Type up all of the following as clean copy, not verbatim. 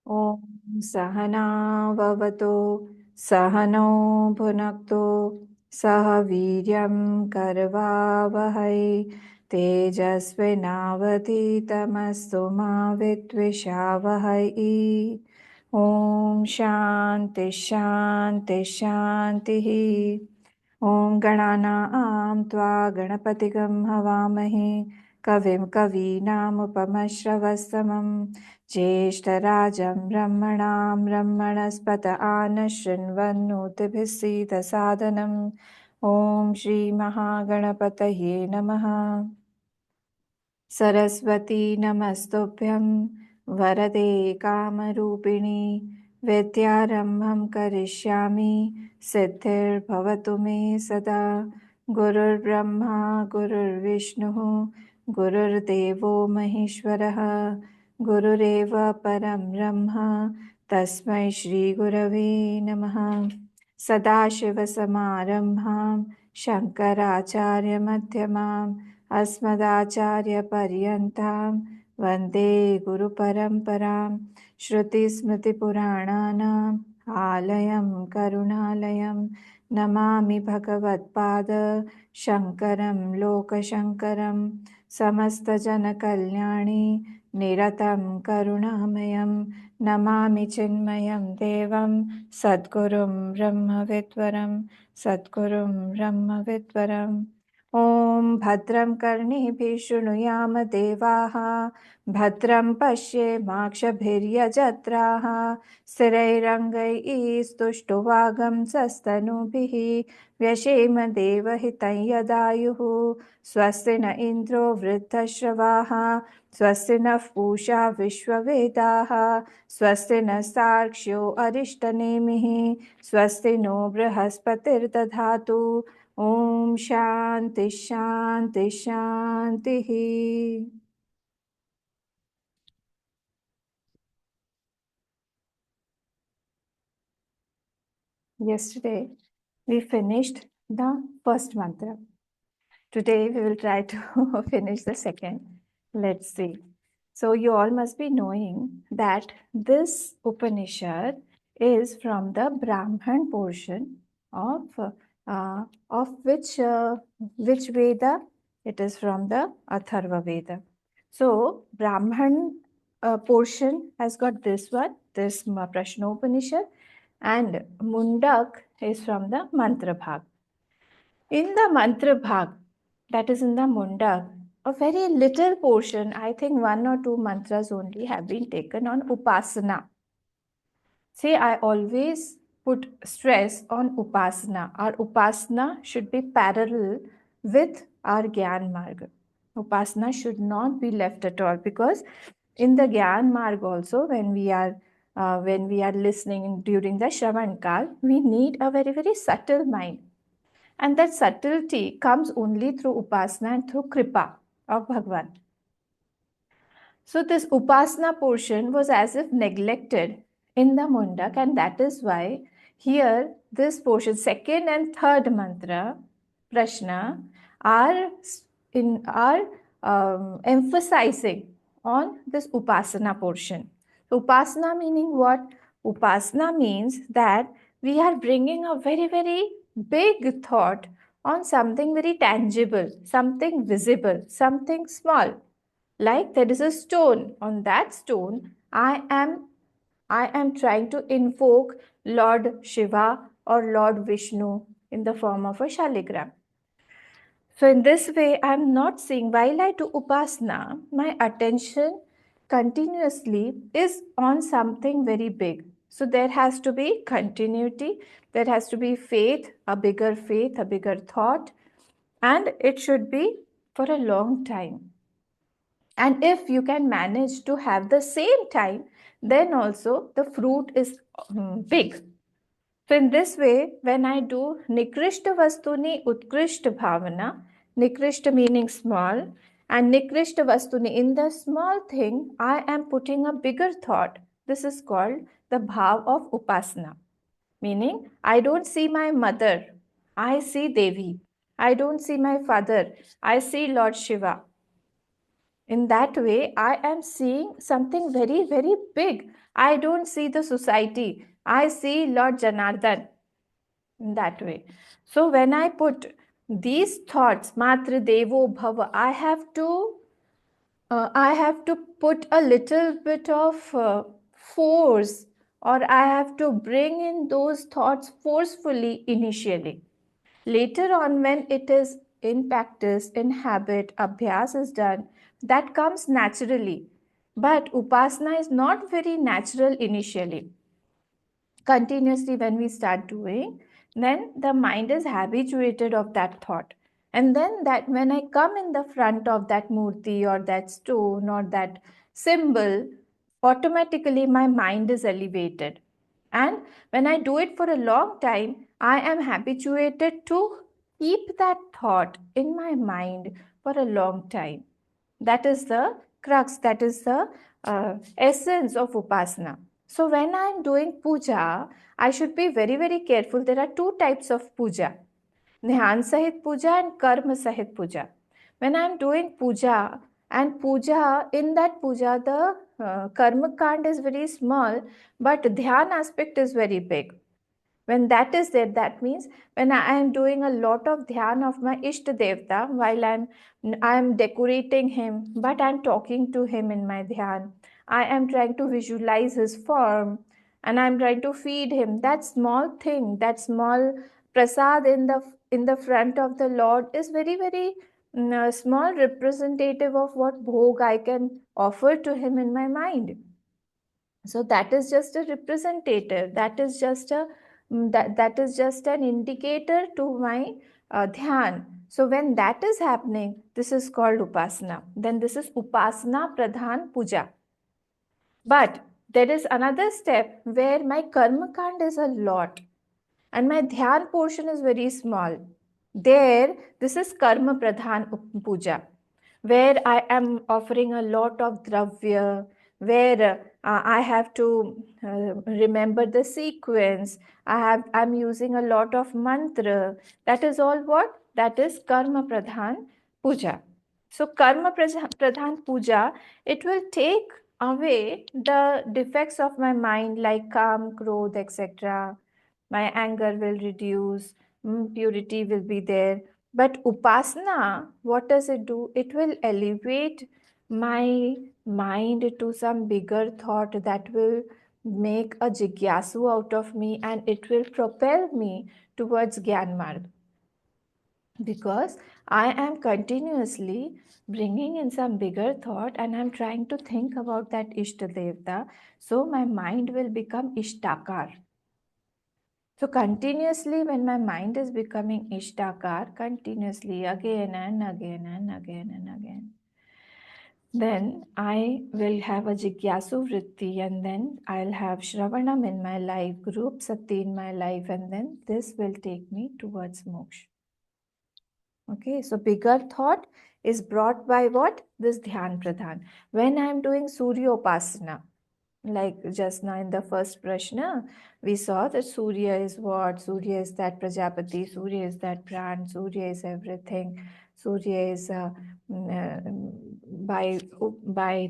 ॐ सहनाववतु सहनौ भुनक्तु सह वीर्यं करवावहै तेजस्विनावधीतमस्तु मा विद्विषावहै। ॐ शान्ति शान्ति शान्तिः। ॐ गणानां त्वा गणपतिगं हवामहे कविं कवीनामुपमश्रवस्तमं ज्येष्ठराजं ब्रह्मणां ब्रह्मणस्पत आनशृण्वन्नोतिभिः सीदसादनम्। ॐ श्रीमहागणपतये नमः। सरस्वती नमस्तुभ्यं वरदे कामरूपिणि विद्यारम्भं करिष्यामि सिद्धिर्भवतु मे सदा। गुरुर्ब्रह्मा गुरुर्विष्णुः गुरुर्देवो महेश्वरः गुरुरेव परं ब्रह्म तस्मै श्रीगुरवे नमः। सदाशिवसमारम्भां शङ्कराचार्यमध्यमाम् अस्मदाचार्यपर्यन्तां वन्दे गुरुपरम्परां। श्रुतिस्मृतिपुराणानाम् आलयं करुणालयं नमामि भगवत्पाद शङ्करं लोकशङ्करं। समस्तजनकल्याणे निरतं करुणामयं नमामि चिन्मयं देवं सद्गुरुं ब्रह्मविद्वरं सद्गुरुं ब्रह्मविद्वरम्। ॐ भद्रं कर्णेभिः शृणुयाम देवाः भद्रं पश्येमाक्षभिर्यजत्राः स्थिरैरङ्गैस्तुष्टुवागं सस्तनूभिः व्यशेम देवहितं यदायुः। स्वस्ति न इन्द्रो वृद्धश्रवाः स्वस्ति नः पूषा विश्ववेदाः स्वस्ति नस्तार्क्ष्यो अरिष्टनेमिः स्वस्ति नो बृहस्पतिर्दधातु। ॐ शान्ति शान्ति शान्तिः। Yesterday we finished the first mantra. Today we will try to finish the second. Let's see. So you all must be knowing that this Upanishad is from the Brahman portion of which Veda? It is from the Atharva Veda. So Brahman portion has got this one, this Prashnopanishad, and Mundak is from the Mantra Bhag. In the Mantra Bhag, that is in the Mundak, a very little portion, I think one or two mantras only have been taken on Upasana. See, I always put stress on Upasana. Our Upasana should be parallel with our Gyan Marg. Upasana should not be left at all, because in the Gyan Marg also, when we are listening during the Shravan Kal, we need a very, very subtle mind. And that subtlety comes only through Upasana and through Kripa of Bhagwan. So this Upasana portion was as if neglected in the Mundak, and that is why here this portion, second and third mantra, Prashna, are emphasizing on this Upasana portion. So Upasana meaning what? Upasana means that we are bringing a very, very big thought on something very tangible, something visible, something small. Like there is a stone. On that stone, I am trying to invoke Lord Shiva or Lord Vishnu in the form of a shaligram. So in this way, I am not seeing, while I do Upasana, my attention continuously is on something very big. So there has to be continuity, there has to be faith, a bigger thought, and it should be for a long time. And if you can manage to have the same time, then also the fruit is big. So in this way, when I do Nikrishta Vastuni Utkrishta Bhavana, Nikrishta meaning small, and Nikrishta Vastuni, in the small thing, I am putting a bigger thought. This is called the Bhav of Upasana. Meaning, I don't see my mother, I see Devi. I don't see my father, I see Lord Shiva. In that way, I am seeing something very, very big. I don't see the society. I see Lord Janardhan in that way. So when I put these thoughts, Matra Devo Bhava, I have to put a little bit of force, or I have to bring in those thoughts forcefully initially. Later on, when it is in practice, in habit, abhyas is done, that comes naturally. But upasana is not very natural initially. Continuously, when we start doing, then the mind is habituated of that thought. And then that when I come in the front of that murti or that stone or that symbol, automatically my mind is elevated. And when I do it for a long time, I am habituated to keep that thought in my mind for a long time. That is the crux, that is the essence of upasana. So when I am doing puja, I should be very, very careful. There are two types of puja: Dhyan Sahit Puja and Karma Sahit Puja. When I am doing puja, and puja, in that puja, the karma kand is very small, but dhyan aspect is very big. When that is there, that means when I am doing a lot of dhyan of my Ishta Devta, while I am decorating him, but I am talking to him in my dhyan. I am trying to visualize his form, and I am trying to feed him. That small thing, that small prasad in the front of the Lord is very, very small representative of what bhog I can offer to him in my mind. So that is just a representative, that is just a that is just an indicator to my dhyan. So when that is happening, this is called upasana. Then this is upasana pradhan puja. But there is another step where my karma kand is a lot and my dhyan portion is very small. There, this is karma pradhan puja, where I am offering a lot of dravya, where I have to remember the sequence. I'm using a lot of mantra. That is all what? That is karma pradhan puja. So karma pradhan puja, it will take away the defects of my mind like kam, krodh, etc. My anger will reduce, purity will be there. But upasana, what does it do? It will elevate my mind to some bigger thought that will make a jigyasu out of me, and it will propel me towards Gyan Marg, because I am continuously bringing in some bigger thought and I'm trying to think about that Ishta Devta. So my mind will become Ishtakar. So continuously, when my mind is becoming Ishtakar, continuously again and again and again and again, then I will have a Jigyasu Vritti, and then I'll have Shravanam in my life, Group Sati in my life, and then this will take me towards moksha. Okay, so bigger thought is brought by what? This Dhyan Pradhan. When I am doing Surya Upasana, like just now in the first Prashna, we saw that Surya is what? Surya is that Prajapati, Surya is that Pran, Surya is everything. Surya is by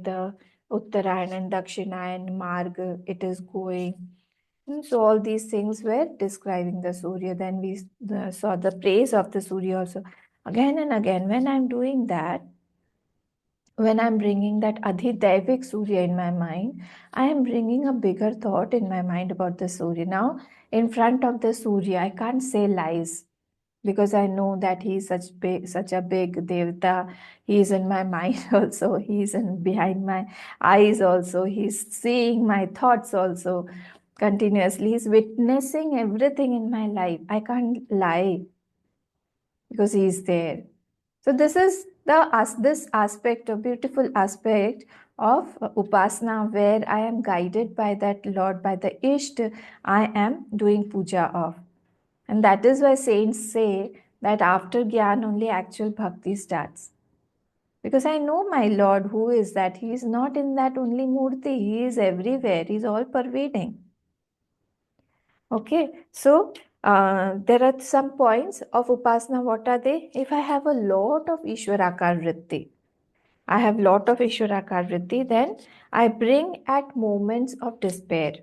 the Uttarayan and Dakshinayan Marg, it is going. So all these things were describing the Surya. Then we saw the praise of the Surya also. Again and again, when I'm doing that, when I'm bringing that Adhidaivik Surya in my mind, I am bringing a bigger thought in my mind about the Surya. Now, in front of the Surya, I can't say lies because I know that he is such a big Devata. He is in my mind also. He is in behind my eyes also. He's seeing my thoughts also continuously. He's witnessing everything in my life. I can't lie because he is there. So this is this aspect, a beautiful aspect of upasana, where I am guided by that Lord, by the Ishta I am doing puja of. And that is why saints say that after Gyan only actual bhakti starts. Because I know my Lord, who is that? He is not in that only murti, He is everywhere, He is all pervading. Okay, so there are some points of upasana. What are they? If I have a lot of Ishwarakar vritti, I have lot of Ishwarakar Vritti, then I bring at moments of despair.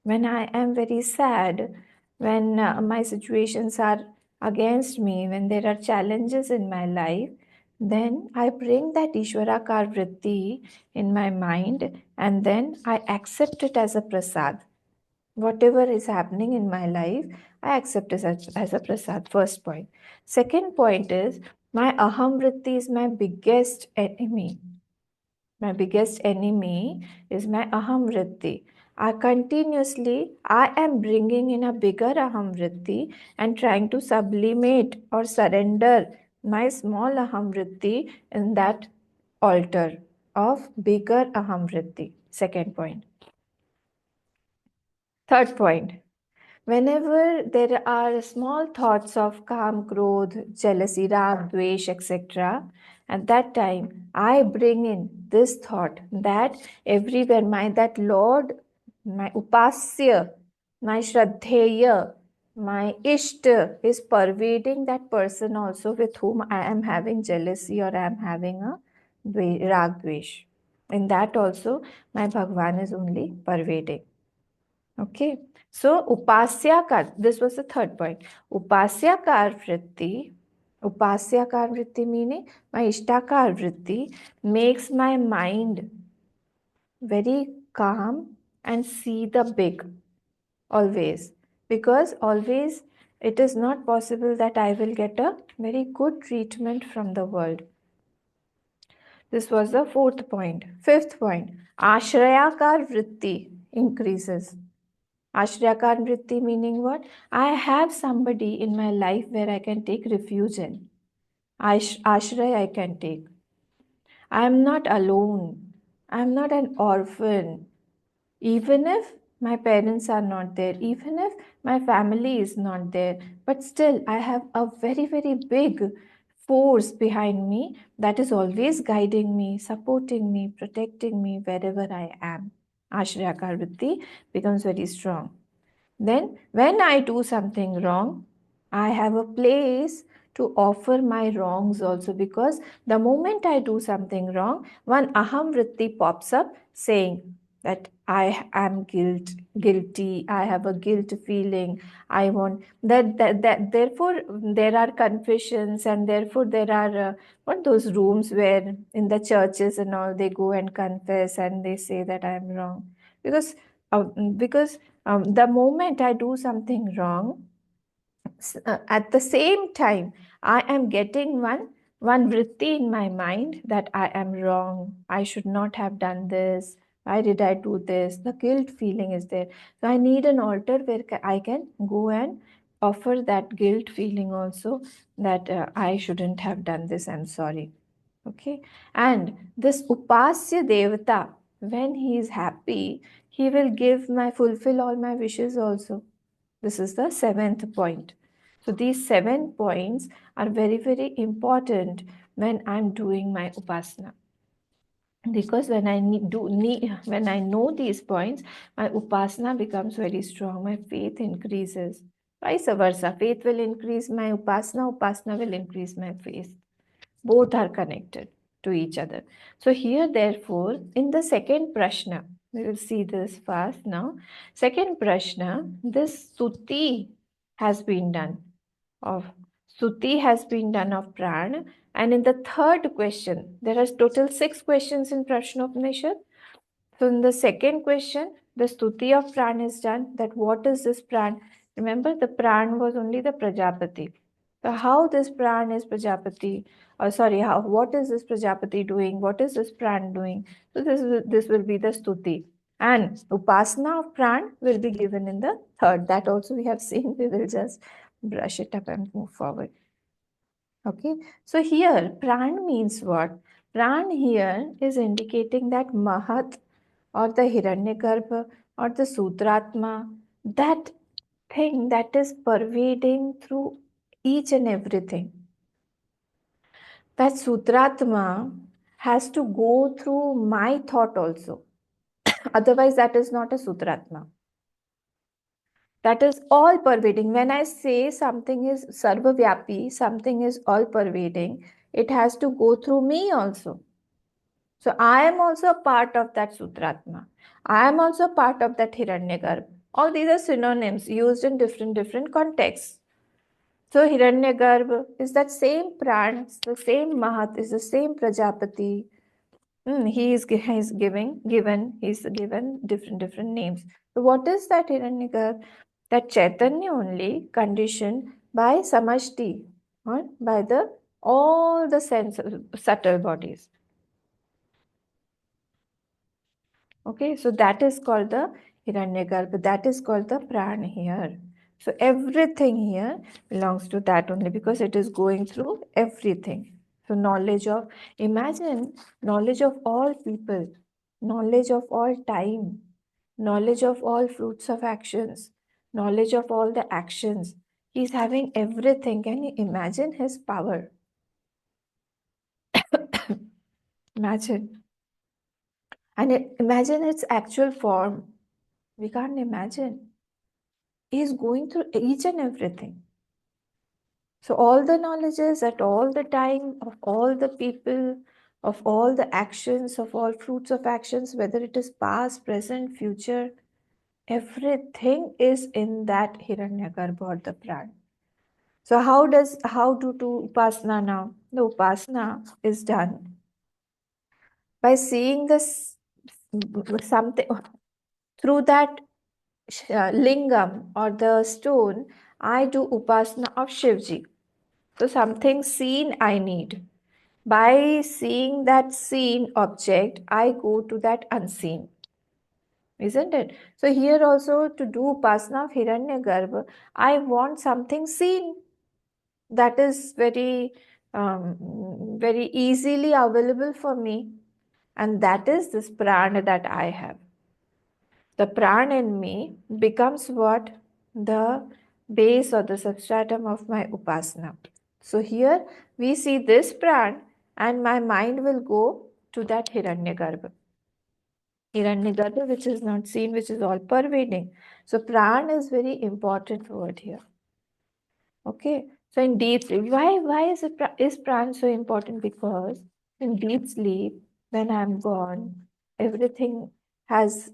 When I am very sad, when my situations are against me, when there are challenges in my life, then I bring that Ishwarakar Vritti in my mind and then I accept it as a prasad. Whatever is happening in my life, I accept it as a prasad. First point. Second point is my aham vritti is my biggest enemy. My biggest enemy is my aham vritti. I am bringing in a bigger aham vritti and trying to sublimate or surrender my small aham vritti in that altar of bigger aham vritti. Second point. Third point. Whenever there are small thoughts of calm, krodh, jealousy, rag, dvesh, etc., at that time I bring in this thought that everywhere that Lord, my upasya, my shraddheya, my ishta is pervading that person also with whom I am having jealousy or I am having a rag, dvesh. In that also my Bhagwan is only pervading. Okay, so Upasyakar, this was the third point. Upasyakar vritti meaning my Ishtakar vritti makes my mind very calm and see the big always. Because always it is not possible that I will get a very good treatment from the world. This was the fourth point. Fifth point, Ashrayakar vritti increases. Ashrayakar vritti meaning what? I have somebody in my life where I can take refuge in. Ashray I can take. I am not alone. I am not an orphan. Even if my parents are not there, even if my family is not there, but still I have a very, very big force behind me that is always guiding me, supporting me, protecting me wherever I am. Ashrayakar vritti becomes very strong. Then, when I do something wrong, I have a place to offer my wrongs also, because the moment I do something wrong, one aham vritti pops up saying that I am guilty, I have a guilt feeling, I want that therefore there are confessions, and therefore there are what those rooms where in the churches and all they go and confess and they say that I am wrong, because the moment I do something wrong, at the same time, I am getting one vritti in my mind that I am wrong. I should not have done this. Why did I do this? The guilt feeling is there. So I need an altar where I can go and offer that guilt feeling also, that I shouldn't have done this. I'm sorry. Okay, and this upasya devata, when he is happy, he will fulfill all my wishes also. This is the seventh point. So these 7 points are very, very important when I'm doing my upasana. Because when when I know these points, my upasana becomes very strong. My faith increases. Vice versa, faith will increase my upasana. Upasana will increase my faith. Both are connected to each other. So here, therefore, in the second prashna, we will see this fast now. Second prashna, this suti has been done of pran. And in the third question, there are total 6 questions in Prashnopanishad. So in the second question, the stuti of pran is done. That what is this pran? Remember, the pran was only the Prajapati. So how this pran is Prajapati? Or sorry, what is this Prajapati doing? What is this pran doing? So this will be the stuti. And upasana of pran will be given in the third. That also we have seen. We will just brush it up and move forward. Okay, so here pran means what? Pran here is indicating that Mahat or the Hiranyagarbha or the Sutratma, that thing that is pervading through each and everything. That Sutratma has to go through my thought also. Otherwise, that is not a Sutratma. That is all pervading. When I say something is sarvavyapi, something is all pervading, it has to go through me also. So I am also a part of that Sutratma. I am also a part of that Hiranyagarbha. All these are synonyms used in different contexts. So Hiranyagarbha is that same Pran, it's the same Mahat, is the same Prajapati. He's given different names. So what is that Hiranyagarbha? That Chaitanya only conditioned by Samashti, or by the all the sense subtle bodies. Okay, so that is called the Hiranyagarbha. That is called the Pran here. So everything here belongs to that only because it is going through everything. So imagine knowledge of all people, knowledge of all time, knowledge of all fruits of actions, knowledge of all the actions. He's having everything. Can you imagine his power? Imagine. And imagine its actual form. We can't imagine. He is going through each and everything. So, all the knowledges at all the time of all the people, of all the actions, of all fruits of actions, whether it is past, present, future, everything is in that Hiranyagarbha or the Pran. So, how do Upasana now? The Upasana is done by seeing this something through that lingam or the stone. I do Upasana of Shivji. So something seen I need. By seeing that seen object, I go to that unseen. Isn't it? So here also to do Upasana of Hiranyagarbha, I want something seen that is very easily available for me. And that is this prana that I have. The prana in me becomes what? The base or the substratum of my upasana. So here we see this pran and my mind will go to that Hiranyagarbha. Hiranyagarbha which is not seen, which is all pervading. So pran is very important word here. Okay. So in deep sleep, is pran so important? Because in deep sleep, when I'm gone, everything has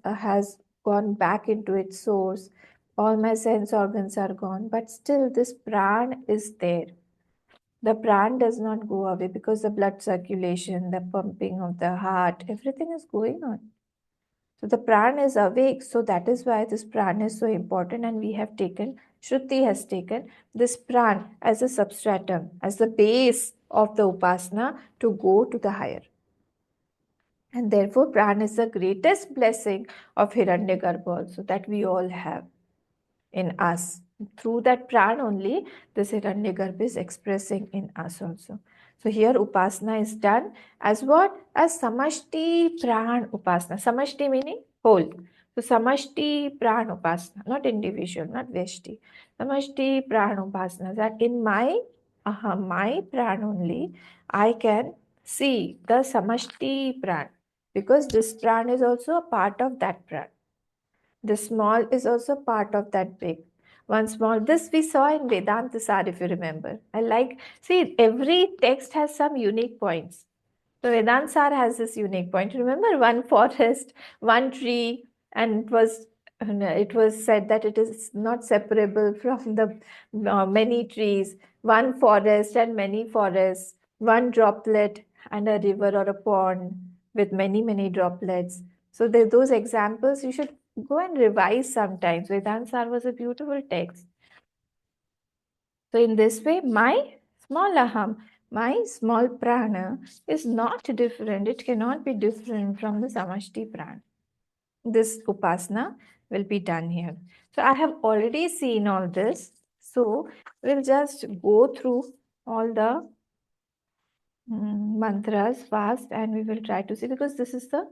gone back into its source. All my sense organs are gone, but still this pran is there. The pran does not go away because the blood circulation, the pumping of the heart, everything is going on. So the pran is awake. So that is why this pran is so important. And we have taken, Shruti has taken this pran as a substratum, as the base of the upasana to go to the higher. And therefore, pran is the greatest blessing of Hiranyagarbha also that we all have in us. Through that pran only, this Hiranyagarbha is expressing in us also. So here Upasana is done as what? As Samashti Pran Upasana. Samashti meaning whole. So Samashti Pran Upasana, not individual, not Veshti. Samashti Pran Upasana, that in my pran only, I can see the Samashti Pran because this pran is also a part of that pran. The small is also part of that big. One small, this we saw in Vedanta Sar, if you remember. See, every text has some unique points. So Vedanta Sar has this unique point. Remember one forest, one tree, and it was said that it is not separable from the many trees, one forest and many forests, one droplet and a river or a pond with many droplets. So those examples you should go and revise sometimes. Vedanta Sar was a beautiful text. So in this way, my small aham, my small prana is not different. It cannot be different from the samashti prana. This upasana will be done here. So I have already seen all this. So we'll just go through all the mantras fast and we will try to see because this is the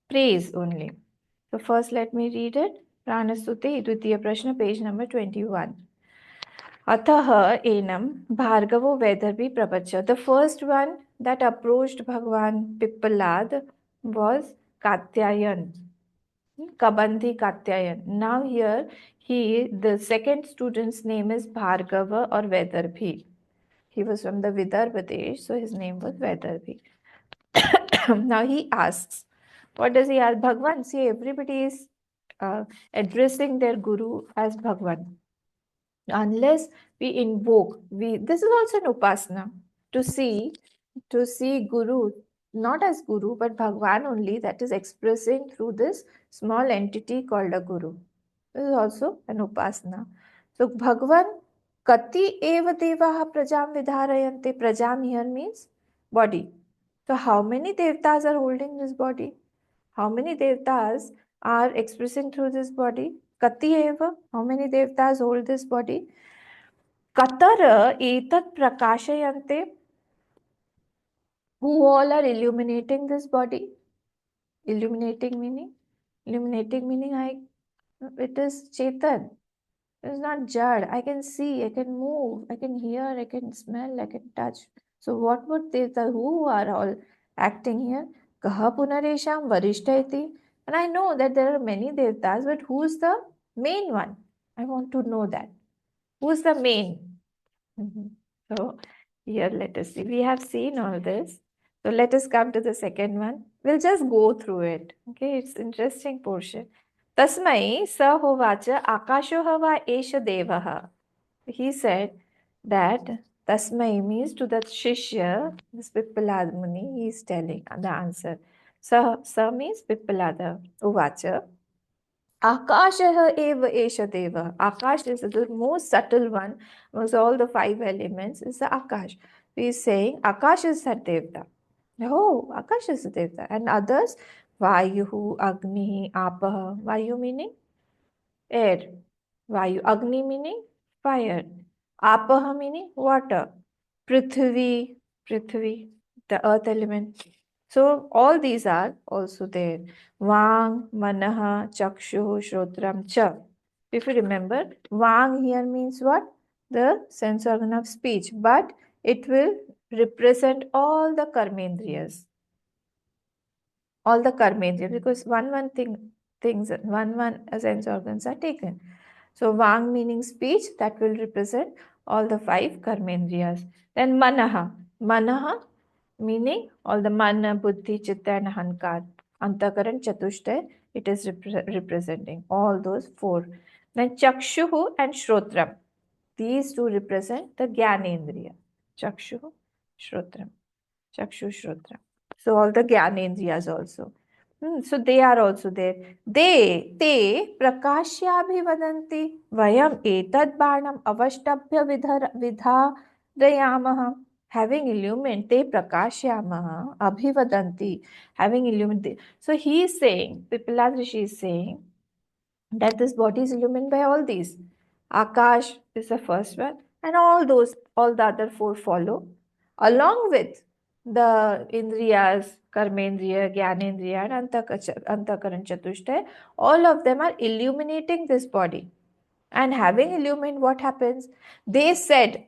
praise only. So first let me read it. Pranasuti, Dvitiya Prashna, page number 21. Atah enam Bhargavo Vedarbi Prapacha. The first one that approached Bhagwan Pippalad was Katyayan, Kabandhi Katyayan. Now here the second student's name is Bhargava or Vedarbhi. He was from the Vidarbha Desh, so his name was Vedarbhi. Now he asks, what does he ask? Bhagwan. See, everybody is addressing their guru as Bhagwan. Unless we invoke, this is also an upasana, to see Guru not as Guru but Bhagwan only, that is expressing through this small entity called a Guru. This is also an upasana. So Bhagwan Kati eva devaha prajam vidharayante. Prajam here means body. So how many devtas are holding this body? How many devtas are expressing through this body? Kati eva. How many devtas hold this body? Katar etat prakashayante. Who all are illuminating this body? Illuminating meaning? Illuminating meaning it is Chetan. It is not Jad. I can see, I can move, I can hear, I can smell, I can touch. So what would they, who are all acting here? Kaha punaresham varishta iti. And I know that there are many devtas, but who's the main one? I want to know that. Who's the main? Mhm. So here let us see. We have seen all this. So let us come to the second one. We'll just go through it. Okay, it's interesting portion. Tasmai sa hovacha akasho hava esha devaha. He said that Tasmai means to the Shishya, this Pippalad Muni, he is telling the answer. Sa means Pippalada Uvacha. Akashah eva esha deva. Akash is the most subtle one amongst all the five elements, is the Akash. He is saying Akash is the Devta. Oh, Akash is the Devta. And others, Vayuhu, Agni, Apaha. Vayu meaning air. Vayu. Agni meaning fire. Apaha meaning water. Prithvi, the earth element. So all these are also there. Vang, Manaha, Chakshu, Shrotram, Cha. If you remember, Vang here means what? The sense organ of speech, but it will represent all the karmendriyas. All the karmendriyas, because one sense organs are taken. So Vang meaning speech, that will represent all the five karmendriyas. Then Manaha. Manaha meaning all the mana, buddhi, chitta and ahankar. Antakaran, Chatushtay, it is representing all those four. Then Chakshuhu and Shrotram. These two represent the Gyanendriya. Chakshuhu, Shrotram. Chakshu, Shrotram. So all the Gyanendriyas also. So they are also there. Te prakashyabhivadanti vayam etad barnam avashtabhya vidharayamaha. Having illumined, te prakashyamaha abhivadanti. Having illumined. So he is saying, Pippalad Rishi is saying that this body is illumined by all these. Akash is the first one, and all the other four follow, along with the Indriyas, Karmendriya, Gyanendriya, and Antakaran Chatushtay. All of them are illuminating this body. And having illumined, what happens? They said,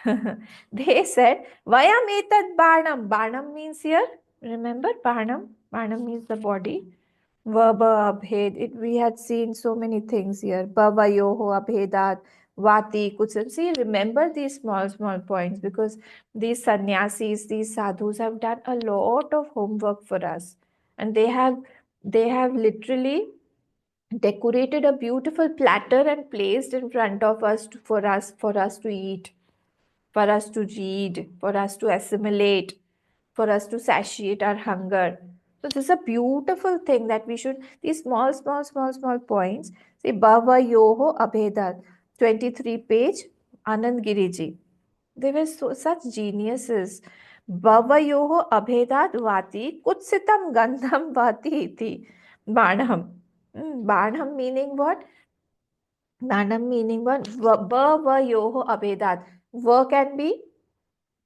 Vayam etad barnam. Barnam means here, remember, Barnam? Barnam means the body. Vaba abhed. We had seen so many things here. Baba yoho abhedat. Vati kutsam. See, remember these small points, because these sannyasis, these sadhus have done a lot of homework for us. And they have literally decorated a beautiful platter and placed in front of us for us to eat, for us to read, for us to assimilate, for us to satiate our hunger. So this is a beautiful thing that we should, these small points. See, Bhava Yoho Abhedat, 23 page, Anand Giriji. They were such geniuses. Bhava Yoho Abhedat Vati Kutsitam Gandham Vati Iti. Barnam. Barnam meaning what? Barnam meaning what? Bhava Yoho Abhedat. Va can be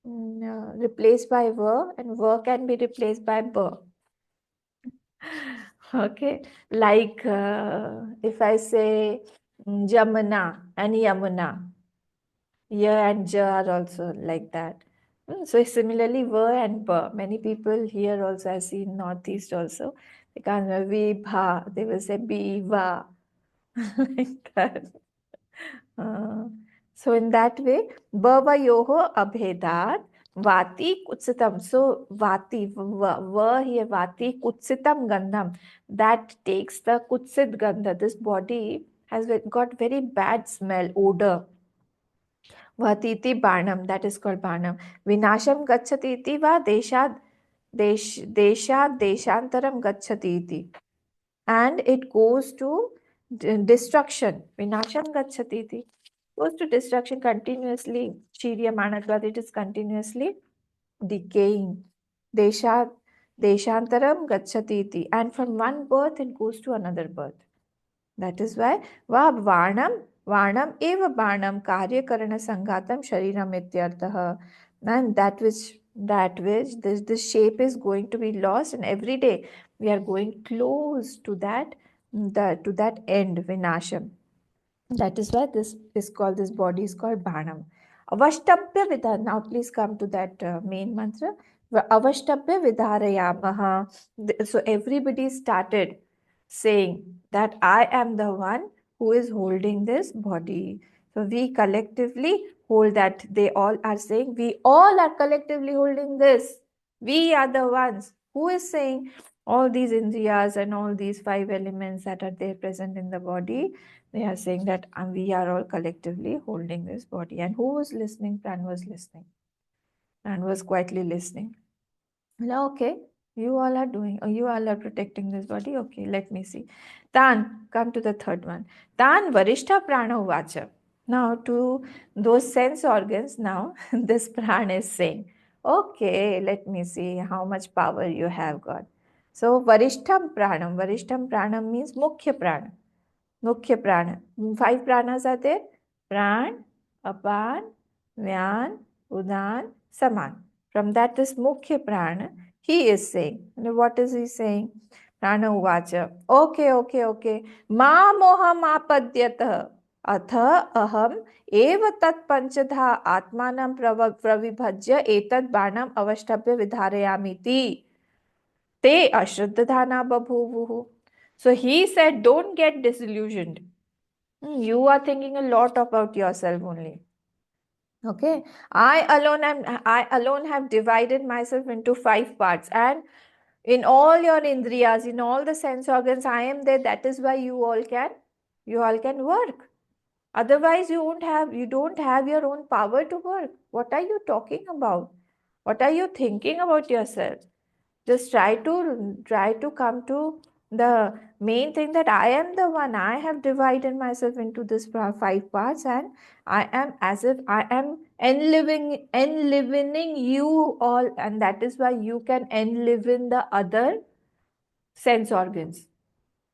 replaced by ver, and ver can be replaced by ber. Okay, like if I say Jamuna and Yamuna, ya and ja are also like that. So similarly, ver and ber. Many people here also, I see in Northeast also, they can't vi bha, they will say bi va, like that. So in that way, bhava yoho abhedat Vati kutsitam. So vati, here vati kutsitam gandham. That takes the kutsit gandha. This body has got very bad smell, odor. Vatiti barnam. That is called barnam. Vinasham gacchati iti va deshantaram gacchati iti. And it goes to destruction. Vinasham gacchati iti. Goes to destruction continuously. Shirya manatvat. It is continuously decaying. Desha, Deshantaram gacchati iti. And from one birth it goes to another birth. That is why Varnam eva Barnam Karya Karana Sangatam Shariram Ityartha. And that which this shape is going to be lost, and every day we are going close to that end, Vinasham. That is why this body is called Bhanam. Avashtapya Vidhar. Now please come to that main mantra. Avashtapya Vidharayamaha. So everybody started saying that I am the one who is holding this body. So we collectively hold that. They all are saying we all are collectively holding this. We are the ones. Who is saying all these indriyas and all these five elements that are there present in the body? They are saying that we are all collectively holding this body. And who was listening? Pran was listening. Pran was quietly listening. Well, okay, you all are doing, you all are protecting this body. Okay, let me see. Tan, come to the third one. Tan Varishta Prana Uvacha. Now, to those sense organs, now this Pran is saying, okay, let me see how much power you have got. So, Varishtam Pranam means Mukhya Prana. Mukhya prana. Five pranas are there. Pran, Apan, Vyan, Udan, Saman. From that is Mukhya prana. He is saying. What is he saying? Prana uvacha. Okay. Ma moham apadyatah. अथ अहम एव तत् पंचधा आत्मानं प्रविभज्य एतद् बाणम् अवष्टभ्य विधारयामीति ते अश्रद्धाना बभूवुः. So he said, don't get disillusioned. You are thinking a lot about yourself only. Okay. I alone have divided myself into five parts. And in all your indriyas, in all the sense organs, I am there. That is why you all can work. Otherwise, you don't have your own power to work. What are you talking about? What are you thinking about yourself? Just try to come to the main thing, that I am the one. I have divided myself into this five parts, and I am as if I am enlivening you all, and that is why you can enliven the other sense organs.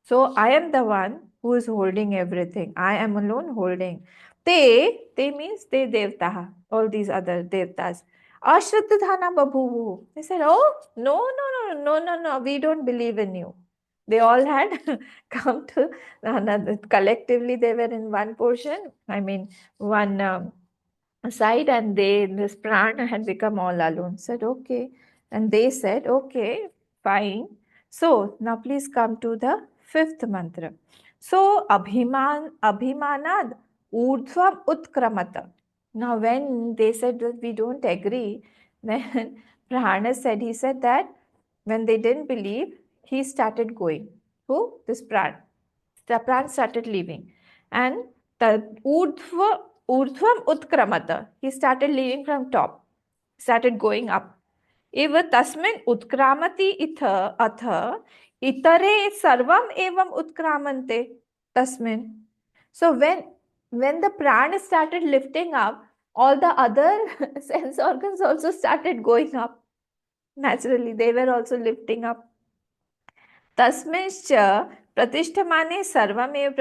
So I am the one who is holding everything. I am alone holding. Te means te devta, all these other devtas. Ashraddhana babhuvu. They said, oh, no, we don't believe in you. They all had come to another, collectively they were in one portion, one side, and this prana had become all alone. Said, okay. And they said, okay, fine. So now please come to the fifth mantra. So abhimanad urdhvam utkramata. Now when they said that we don't agree, then Prana said, he said that when they didn't believe, he started going. Who? This Pran. The Pran started leaving. And the urdhvam utkramata. He started leaving from top. Started going up. इव तस्मिन् उत्क्रामति इथ अथ इतरे सर्वम एवं उत्क्रामन्ते तस्मिन्. So when the prana started lifting up, all the other sense organs also started going up. Naturally, they were also lifting up. Tasmincha pratishthamane sarvamev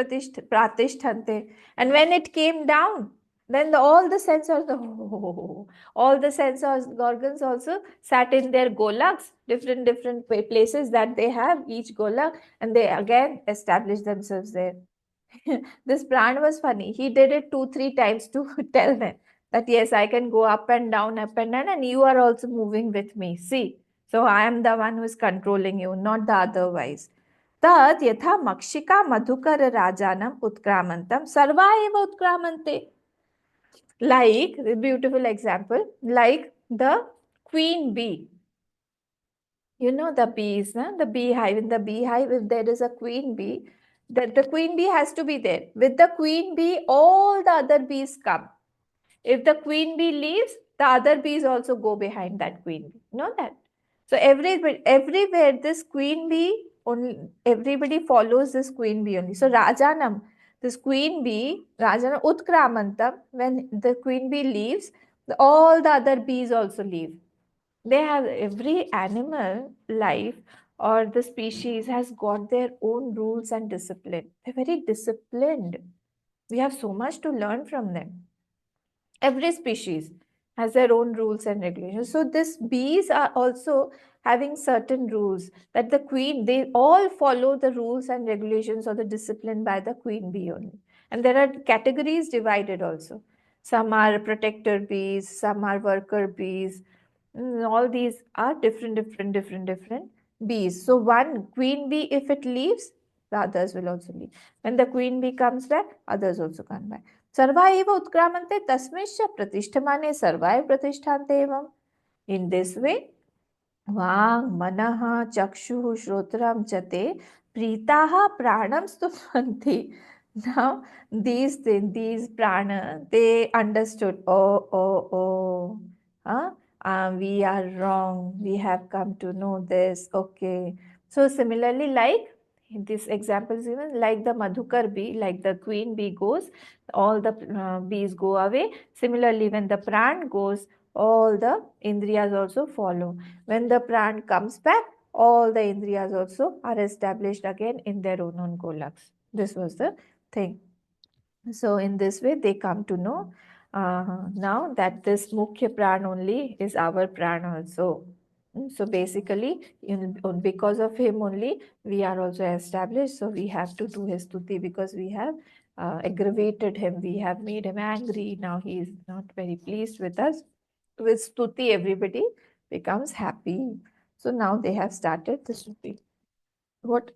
pratishthante. And when it came down, then all the sense organs, all the sense organs also sat in their golaks, different places that they have, each golak, and they again established themselves there. This pran was funny. He did it 2-3 times to tell them that yes, I can go up and down, and you are also moving with me. See, so I am the one who is controlling you, not the otherwise. Tat yatha makshika madhukara rajanam utkramantam sarva eva utkramante. Like, beautiful example, like the queen bee. You know the bees, na? The beehive. In the beehive, if there is a queen bee, the queen bee has to be there. With the queen bee, all the other bees come. If the queen bee leaves, the other bees also go behind that queen bee. You know that? So everywhere this queen bee, only everybody follows this queen bee only. So Rajanam, this queen bee, Rajanam Utkramantam, when the queen bee leaves, all the other bees also leave. They have every animal life or the species has got their own rules and discipline. They're very disciplined. We have so much to learn from them. Every species has their own rules and regulations. So these bees are also having certain rules that the queen, they all follow the rules and regulations or the discipline by the queen bee only. And there are categories divided also. Some are protector bees, some are worker bees. All these are different bees. So one queen bee, if it leaves, the others will also leave. When the queen bee comes back, others also come back. सर्वा एव उत्क्रामन्ते तस्मिश्च प्रतिष्ठमाने सर्वा एव प्रतिष्ठान्ते एवम्. In this way, वाङ् मनः चक्षुः श्रोत्रं च ते प्रीताः प्राणं स्तुवन्ति. Now these prana, they understood. Oh, we are wrong. We have come to know this. Okay. So similarly, like this example is given, like the Madhukar bee, like the queen bee goes, all the bees go away. Similarly, when the pran goes, all the indriyas also follow. When the pran comes back, all the indriyas also are established again in their own golaks. This was the thing. So in this way, they come to know now that this Mukhya Pran only is our Pran also. So basically, because of him only, we are also established. So we have to do his stuti because we have aggravated him. We have made him angry. Now he is not very pleased with us. With stuti, everybody becomes happy. So now they have started the stuti. What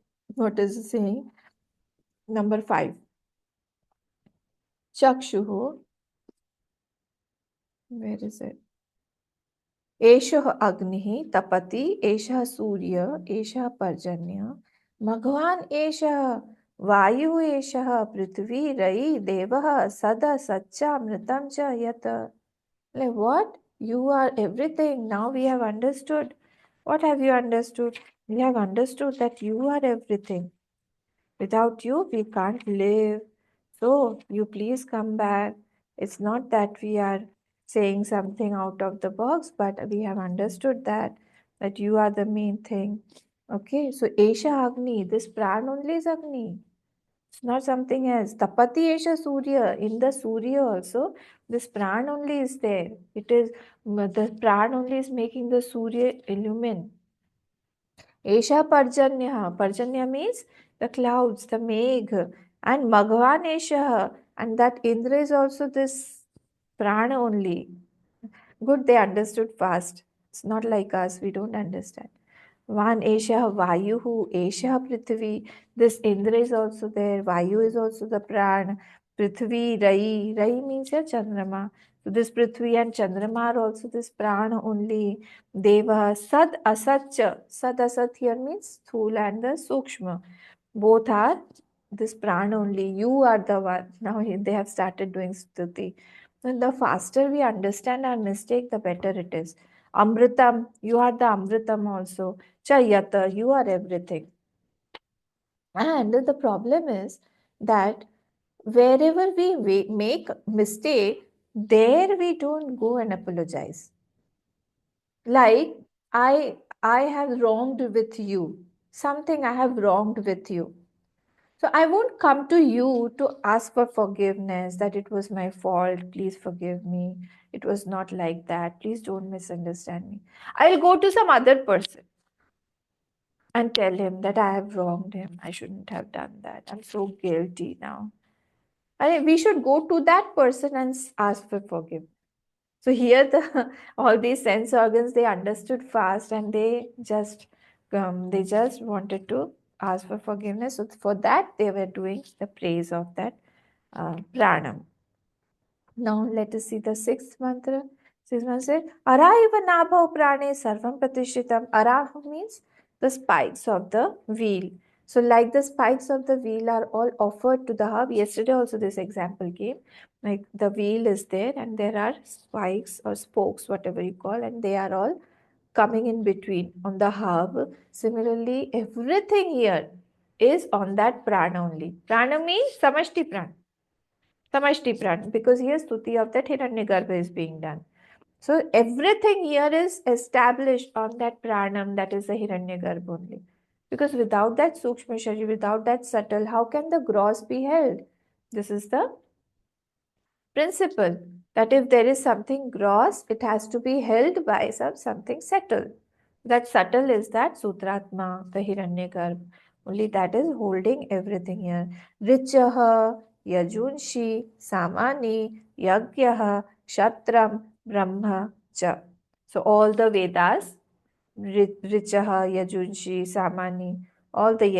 is it saying? Number 5. Chakshuhu. Where is it? एषः अग्निः तपति एषः सूर्य एषः पर्जन्य भगवान एषः वायु एषः पृथ्वी रयि देवः सद सच्चामृतं च यत्. Like what? You are everything. Now we have understood. What have you understood? We have understood that you are everything. Without you, we can't live. So, you please come back. It's not that we are saying something out of the box, but we have understood that you are the main thing. Okay, so Esha Agni, this pran only is Agni. It's not something else. Tapati Esha Surya, in the Surya also, this pran only is there. It is the pran only is making the Surya illumine. Esha Parjanya. Parjanya means the clouds, the Megh. And Magwan Esha. And that Indra is also this prana only. Good, they understood fast. It's not like us, we don't understand. One Esha Vayuhu, Esha Prithvi. This Indra is also there. Vayu is also the prana. Prithvi, Rai. Rai means your Chandrama. So this Prithvi and Chandrama are also this prana only. Deva, Sad Asatcha. Sad Asat here means Sthula and the Sukshma. Both are this prana only. You are the one. Now they have started doing stuti. And the faster we understand our mistake, the better it is. Amritam, you are the Amritam also. Chayata, you are everything. And the problem is that wherever we make mistake, there we don't go and apologize. Like I have wronged with you. Something I have wronged with you. So I won't come to you to ask for forgiveness that it was my fault. Please forgive me. It was not like that. Please don't misunderstand me. I'll go to some other person and tell him that I have wronged him. I shouldn't have done that. I'm so guilty now. We should go to that person and ask for forgiveness. So here the all these sense organs they understood fast and they just wanted to ask for forgiveness. So for that they were doing the praise of that pranam. Now let us see the sixth mantra. This one said, Araiva nabhav prane sarvam pratishitam. Ara means the spikes of the wheel. So like the spikes of the wheel are all offered to the hub. Yesterday also this example came. Like the wheel is there and there are spikes or spokes, whatever you call, and they are all coming in between on the hub. Similarly, everything here is on that prana only. Prana means samashti prana. Samashti prana, because here stuti of that Hiranyagarbha is being done. So everything here is established on that pranam, that is the Hiranyagarbha only. Because without that Sukshma Sharira, without that subtle, how can the gross be held? This is the principle, that if there is something gross, it has to be held by something subtle. That subtle is that Sutratma, the Hiranyagarbha. Only that is holding everything here. Richaha, Yajunshi, Samani, Yagyaha, Kshatram, Brahma, Cha. So all the Vedas, Richaha, Yajunshi, Samani, all the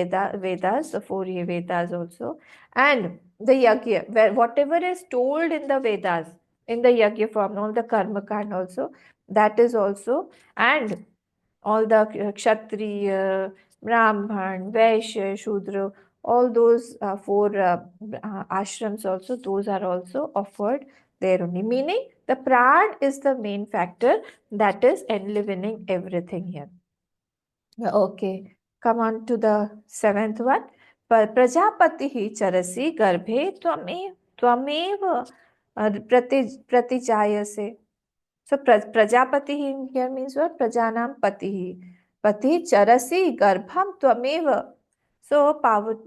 Vedas, the four Vedas also, and the Yagya, where whatever is told in the Vedas, in the Yagya form, all the Karma Kand also, that is also, and all the Kshatriya, Brahman, Vaishya, Shudra, all those four ashrams also, those are also offered there only. Meaning the pran is the main factor that is enlivening everything here. Okay, come on to the seventh one. Prajapatihi charasi garbhe twamev pratijayase. So Prajapati here means what? Prajanam Patihi. Pati charasi garbham tvameva. So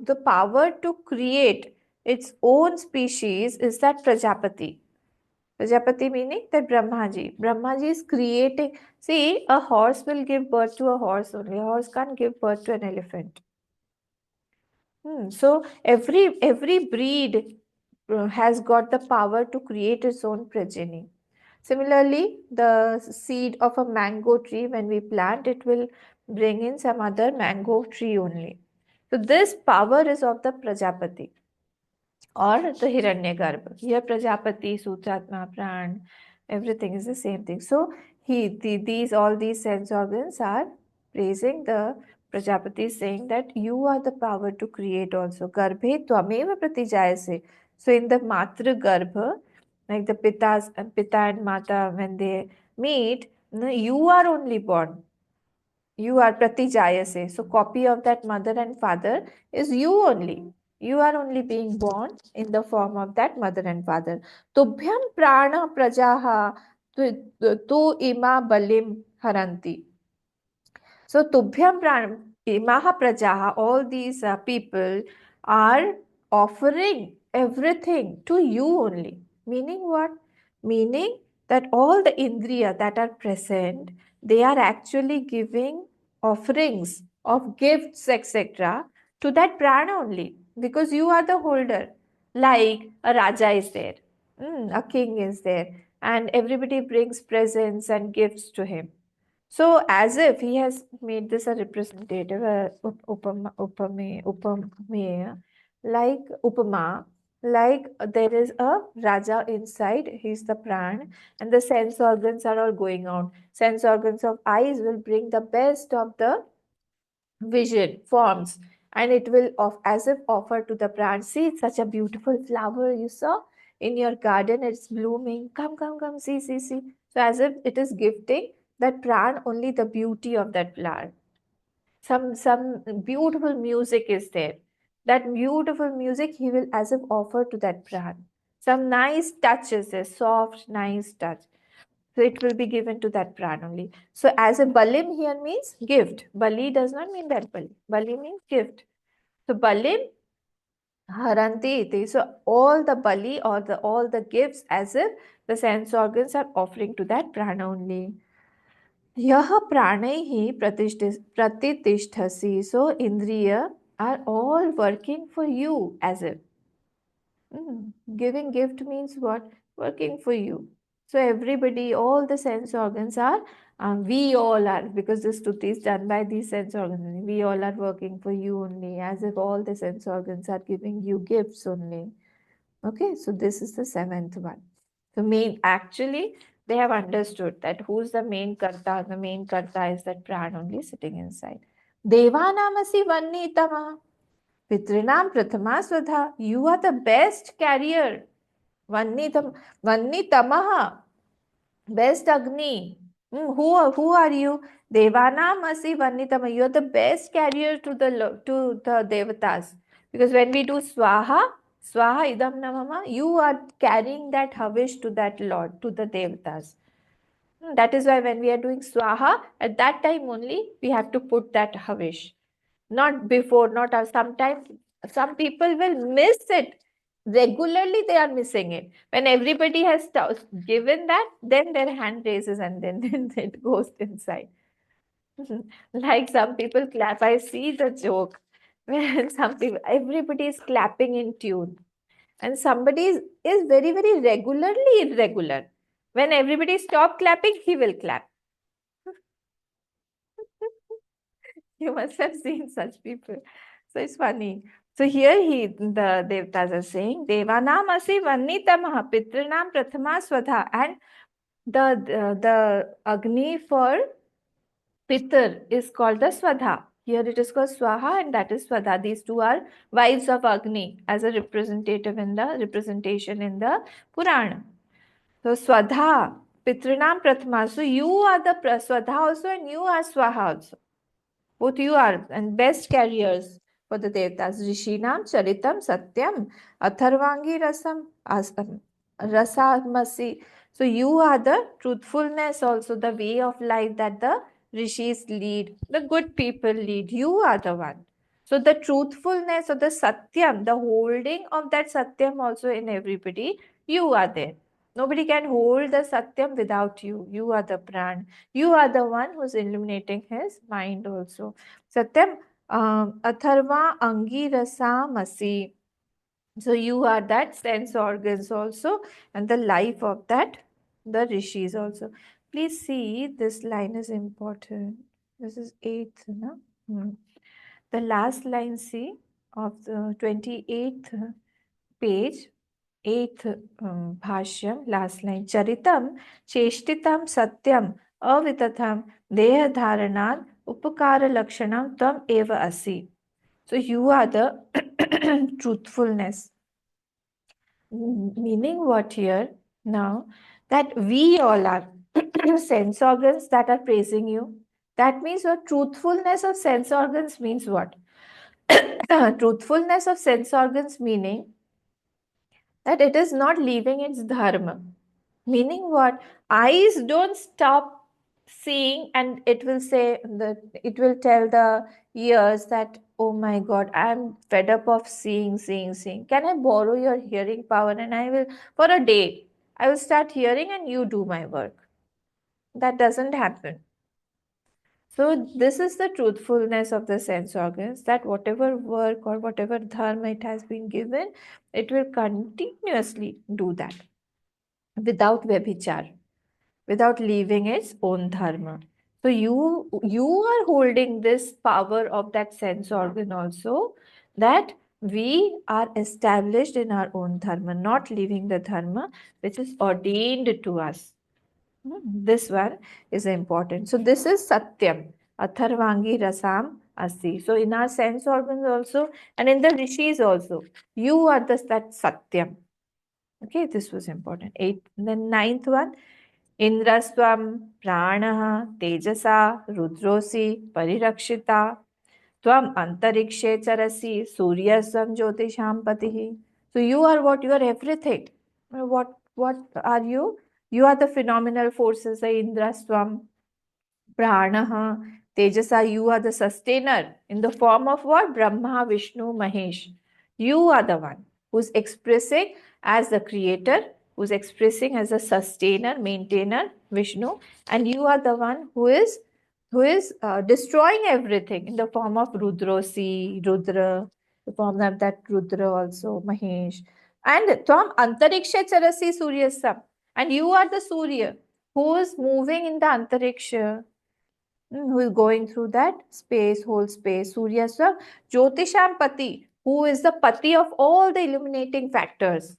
the power to create its own species is that Prajapati. Prajapati meaning that Brahmaji. Brahmaji is creating. See, a horse will give birth to a horse only. A horse can't give birth to an elephant. So every breed has got the power to create its own progeny. Similarly, the seed of a mango tree, when we plant, it will bring in some other mango tree only. So this power is of the Prajapati or the Hiranyagarbha. Here Prajapati, Sutratma, Pran, everything is the same thing. So all these sense organs are praising the Prajapati, saying that you are the power to create also. Garbhe tvameva pratijayase. So in the Matra Garbha, like the Pita and Mata, when they meet, no, you are only born. You are Pratijayase. So copy of that mother and father is you only. You are only being born in the form of that mother and father. Tubhyam prana prajaha tu ima balim haranti. So Tubhyam Imaha Prajaha, all these people are offering everything to you only. Meaning what? Meaning that all the Indriya that are present, they are actually giving offerings of gifts, etc., to that prana only, because you are the holder. Like a Raja is there, a king is there, and everybody brings presents and gifts to him. So, as if he has made this a representative, like there is a Raja inside, he's the pran, and the sense organs are all going out. Sense organs of eyes will bring the best of the vision, forms, and it will as if offer to the plant. See, it's such a beautiful flower you saw in your garden, it's blooming. Come, see. So, as if it is gifting that plant only the beauty of that plant. Some beautiful music is there. That beautiful music he will as if offer to that plant. Some nice touches, a soft, nice touch. So it will be given to that pran only. So as a balim here means gift. Bali does not mean that bali. Bali means gift. So balim haranti iti. So all the bali or all the gifts as if the sense organs are offering to that prana only. यह प्राणैः प्रतिष्ठसि. So Indriya are all working for you as if. Giving gift means what? Working for you. So everybody, all the sense organs are, we all are, because the stuti is done by these sense organs only. We all are working for you only, as if all the sense organs are giving you gifts only. Okay, so this is the seventh one. So actually, They have understood that who's the main karta. The main karta is that pran only sitting inside. Devanamasi vannitama. Pitrinam prathama swadha. You are the best carrier. Vannitamaha. Best Agni. Who are you? Devanam asi Vannitama. You are the best carrier to the devatas. Because when we do Swaha idam namama, you are carrying that havish to that Lord, to the devatas. That is why when we are doing Swaha, at that time only we have to put that havish. Not before, not sometimes some people will miss it. Regularly they are missing it. When everybody has given that, then their hand raises and then, then it goes inside. Like some people clap. I see the joke when some people, everybody is clapping in tune, and somebody is very, very regularly irregular. When everybody stop clapping, he will clap. You must have seen such people. So it's funny. So here the Devtas are saying, Devanam asi vannitamaha pitrinam prathama swadha. And the Agni for Pitar is called the Swadha. Here it is called Swaha and that is Swadha. These two are wives of Agni as a representation in the Purana. So Swadha, Pitrinam Prathama. So you are the Swadha also and you are Swaha also. Both you are and best carriers for the Devatas. Rishinam Charitam Satyam Atharvangi Rasamasi. So you are the truthfulness also, the way of life that the rishis lead, the good people lead. You are the one. So the truthfulness of the Satyam, the holding of that Satyam also in everybody, you are there. Nobody can hold the Satyam without you. You are the Pran. You are the one who's illuminating his mind also. Satyam, Atharva Angi Rasa Masi. So you are that sense organs also and the life of that, the rishis also. Please see, this line is important. This is 8th, no? The last line, see, of the 28th page, 8th bhashyam, last line. Charitam cheshtitam satyam avitatham deha dharanad upakara lakshanam tam eva asi. So you are the truthfulness. Meaning what here now? That we all are sense organs that are praising you. That means your truthfulness of sense organs means what? Truthfulness of sense organs meaning that it is not leaving its dharma. Meaning what? Eyes don't stop seeing and it will say that it will tell the ears that, oh my God, I'm fed up of seeing. Can I borrow your hearing power? And I will, for a day, I will start hearing and you do my work. That doesn't happen. So this is the truthfulness of the sense organs, that whatever work or whatever dharma it has been given, it will continuously do that without vyabhichar, without leaving its own dharma. So you are holding this power of that sense organ also, that we are established in our own dharma, not leaving the dharma which is ordained to us. This one is important. So this is Satyam, Atharvangi Rasam Asti. So in our sense organs also and in the rishis also, you are that Satyam. Okay, this was important. Then ninth one, Indrasvam Pranaha Tejasa Rudrosi Parirakshita Tvam Antarikshe Charasi Suryasvam Jyotisham Patihi. So you are what? You are everything. What are you? You are the phenomenal forces, the Indrasvam, Pranaha, Tejasa, you are the sustainer in the form of what? Brahma, Vishnu, Mahesh. You are the one who's expressing as the creator, who's expressing as a sustainer, maintainer, Vishnu, and you are the one who is destroying everything in the form of Rudrosi, Rudra, the form of that Rudra also, Mahesh. And Tvam Antariksha Charasi Suryasam. And you are the Surya who is moving in the Antariksha, who is going through that space, whole space. Surya Swa, Jyotisham Pati, who is the Pati of all the illuminating factors.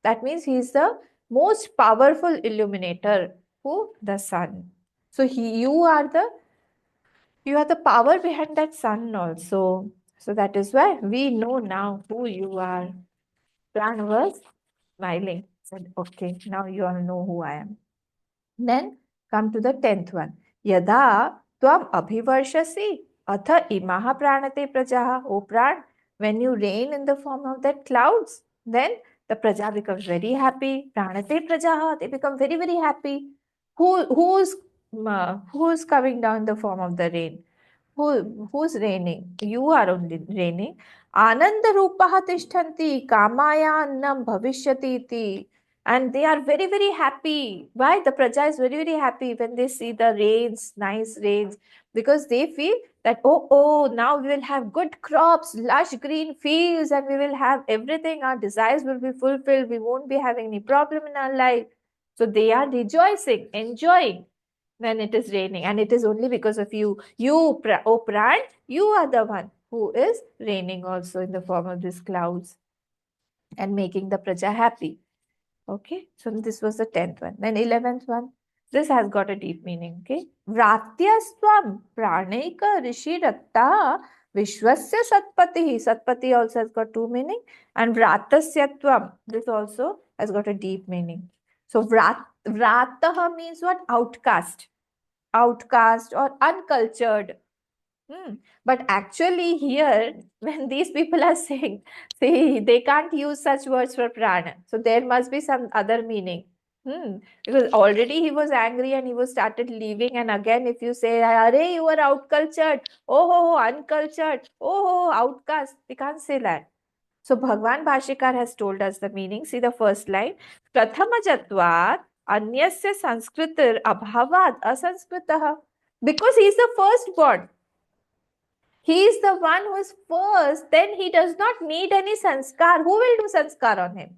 That means he is the most powerful illuminator. Who? The sun. So you are the power behind that sun also. So that is why we know now who you are. Pran was smiling. Said, okay, now you all know who I am. Then come to the 10th one. Yada tvam abhivarshasi atha imaha pranate prajaha. O Pran, when you rain in the form of that clouds, then the praja becomes very happy. Pranate prajaha, they become very, very happy. Who's coming down in the form of the rain? Who's raining? You are only raining. Ananda rupaha tishtanti kamaya annam bhavishyati iti. And they are very, very happy. Why? The praja is very, very happy when they see the rains, nice rains, because they feel that, oh, now we will have good crops, lush green fields, and we will have everything. Our desires will be fulfilled. We won't be having any problem in our life. So they are rejoicing, enjoying when it is raining, and it is only because of you. O Pran, you are the one who is raining also in the form of these clouds and making the praja happy. Okay, so this was the 10th one. Then 11th one, this has got a deep meaning. Okay, Vratyaswam Pranaika Rishi Ratta Vishwasya Satpati. Satpati also has got two meaning, and Vratasyatvam, this also has got a deep meaning. So Vrataha means what? Outcast or uncultured. But actually, here, when these people are saying, see, they can't use such words for prana. So there must be some other meaning. Because already he was angry and he was started leaving. And again, if you say, Arey, you are outcultured, uncultured, outcast, we can't say that. So Bhagwan Bhashikar has told us the meaning. See the first line. Prathamajatvat anyasya sanskritir abhavad asanskritah. Because he is the firstborn. He is the one who is first. Then he does not need any sanskar. Who will do sanskar on him?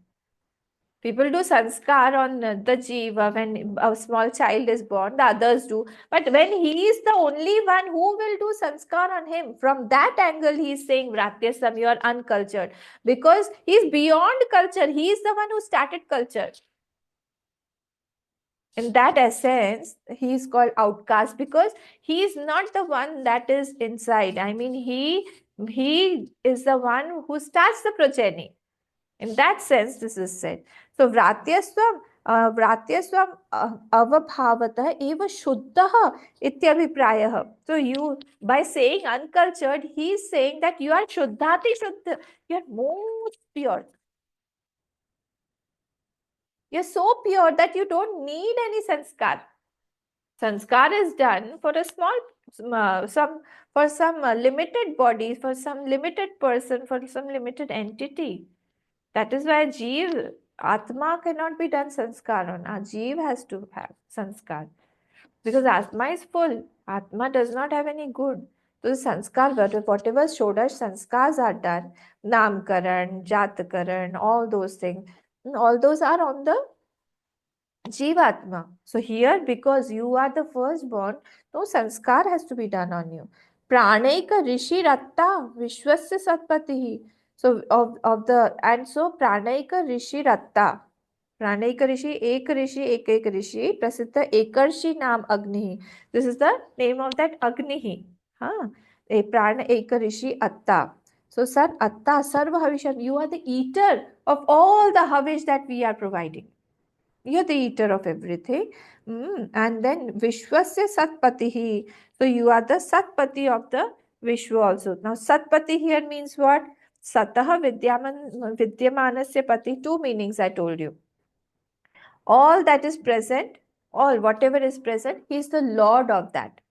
People do sanskar on the jiva when a small child is born, the others do. But when he is the only one, who will do sanskar on him? From that angle, he is saying, Vratyasam, you are uncultured. Because he is beyond culture. He is the one who started culture. In that essence, he is called outcast because he is not the one that is inside. I mean, he is the one who starts the progeny. In that sense, this is said. So, Vratyaswam avabhavatah eva shuddha ityabhiprayah. So, you, by saying uncultured, he is saying that you are shuddhati shuddha. You are most pure. You're so pure that you don't need any sanskar. Sanskar is done for a some limited body, for some limited person, for some limited entity. That is why Jeev, Atma cannot be done sanskar on. Our Jeev has to have sanskar. Because Atma is full. Atma does not have any good. So the sanskar, whatever Shodash sanskars are done, Namkaran, Jatakaran, all those things, all those are on the Jivatma. So here, because you are the firstborn, no sanskar has to be done on you. Pranaika Rishi Ratta Vishwasya Satpatihi. So of the and so Pranaika Rishi Ratta. Pranaika Rishi, Ek Rishi, Prasiddha Ekarshi Nam Agnihi. This is the name of that Agnihi. Huh? A Prana Eka Rishi Atta. So, sir, Atta, Sarva Havishan, you are the eater of all the Havish that we are providing. You're the eater of everything. And then Vishwasya Satpatihi. So you are the Satpati of the Vishwa also. Now Satpati here means what? Sataha Vidyamanasya Pati. Two meanings I told you. All that is present, all whatever is present, he is the Lord of that.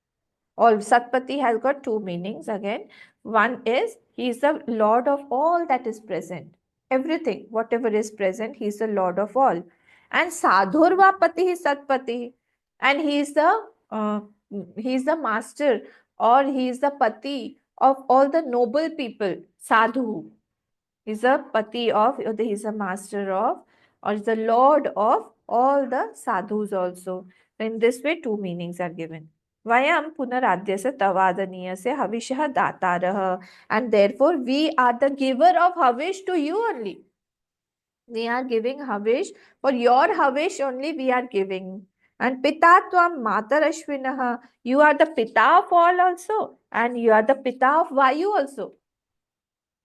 All Satpati has got two meanings again. One is he is the Lord of all that is present. Everything, whatever is present, he is the Lord of all. And Sadhurva Pati Satpati. And he is the master, or he is the Pati of all the noble people. Sadhu is a Pati of, or he is a master of, or is the Lord of all the sadhus also. In this way, two meanings are given. Vayam punaradyasya tavadaniyasya havishah datarah. And therefore, we are the giver of havish to you only. We are giving Havish. For your Havish only we are giving. And Pita Tvam Matarashvinaha. You are the Pita of all also. And you are the Pita of Vayu also.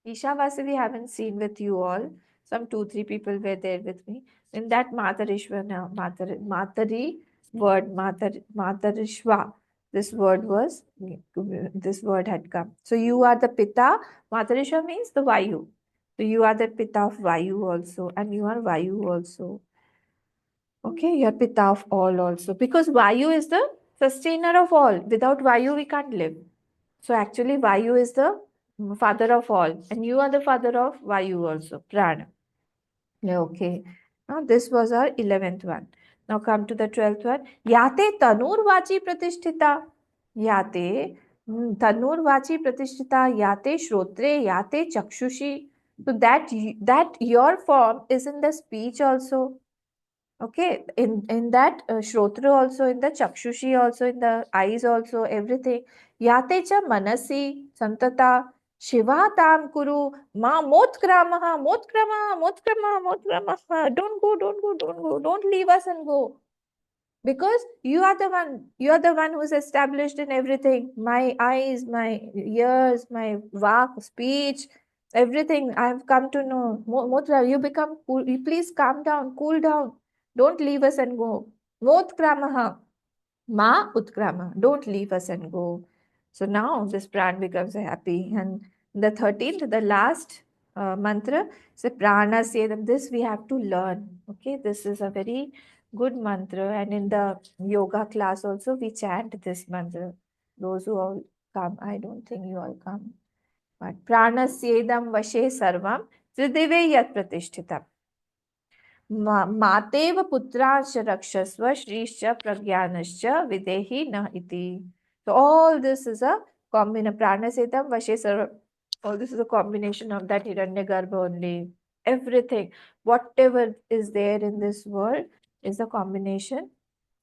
Ishavasi we haven't seen with you all. Some 2-3 people were there with me. In that Matarishvana, Matari word, Matarishva, this word had come. So you are the Pita. Matarishva means the Vayu. So you are the Pita of Vayu also, and you are Vayu also. Okay, you are Pita of all also. Because Vayu is the sustainer of all. Without Vayu, we can't live. So actually, Vayu is the father of all, and you are the father of Vayu also, Prana. Yeah, okay. Now this was our 11th one. Now come to the 12th one. Yate tanurvachi pratishtita. Yate tanurvachi pratishtita. Yate shrotre. Yate chakshushi. So that your form is in the speech also. Okay, in that Shrotra also, in the Chakshushi also, in the eyes also, everything. Yate cha manasi santata Shiva tam kuru ma motkramaha motkramaha motkramaha motkramaha. Don't go, don't go, don't go. Don't leave us and go. Because you are the one who's established in everything. My eyes, my ears, my vak, speech, everything I have come to know. Motra, you become cool. You please calm down, cool down. Don't leave us and go. Motkramaha. Ma Utkrama, don't leave us and go. So now this pran becomes happy. And the 13th, the last mantra, so prana sedam. This we have to learn. Okay, this is a very good mantra. And in the yoga class also, we chant this mantra. Those who all come, I don't think you all come. But prana sedam vashe sarvam tridive yat pratishthitam. मातेव पुत्रांश रक्षस्व श्रीश्च प्रज्ञानश्च विदेहि न इति. So all this is a combination. Pranasetam Vashesara. All this is a combination of that Hiranyagarbha only. Everything, whatever is there in this world, is a combination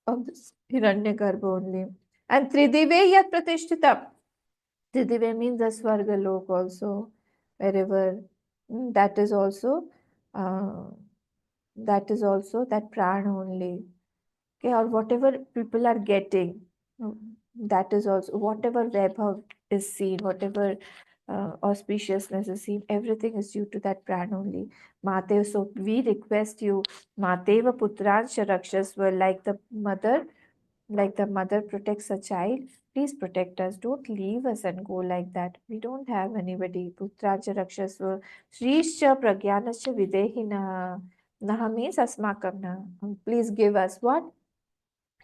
of this Hiranyagarbha only. And Tridive Yat Pratishthitam. Tridive means the Swarga Lok also, wherever. That is also. That is also that prana only. Okay, or whatever people are getting, that is also whatever vaibhav is seen, whatever auspiciousness is seen, everything is due to that prana only. Matev, so we request you, Mateva Putransha Rakshasva, like the mother protects a child, please protect us. Don't leave us and go like that. We don't have anybody. Putracha Rakshasva, Shrishcha Pragyanascha Videhina. Naha means Asmakam na. Please give us what?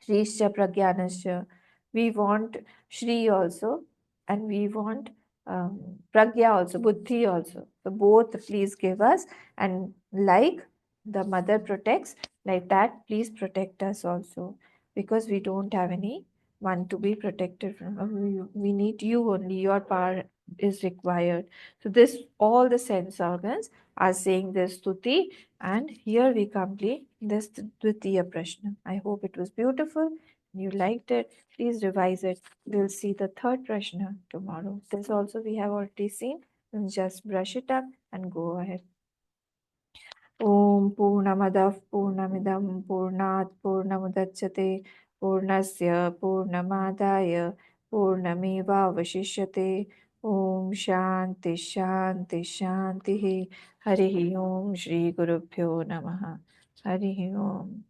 Shrishcha Pragyanascha. We want Shri also, and we want Pragya also, Buddhi also. So both please give us, and like the mother protects, like that, please protect us also, because we don't have any one to be protected from. We need you only. Your power is required. So this, all the sense organs are saying this stuti, and here we complete this Dvitiya Prashna. I hope it was beautiful. You liked it. Please revise it. We'll see the third Prashna tomorrow. This also we have already seen. Just brush it up and go ahead. Om Purnamadav Purnamidam Purnat Purnamudachyate Purnasya Purnamadaya Purnameva Vashishyate. Om Shanti Shanti Shanti. Harihi Om Shri Gurubhyo Namaha. Harihi Om.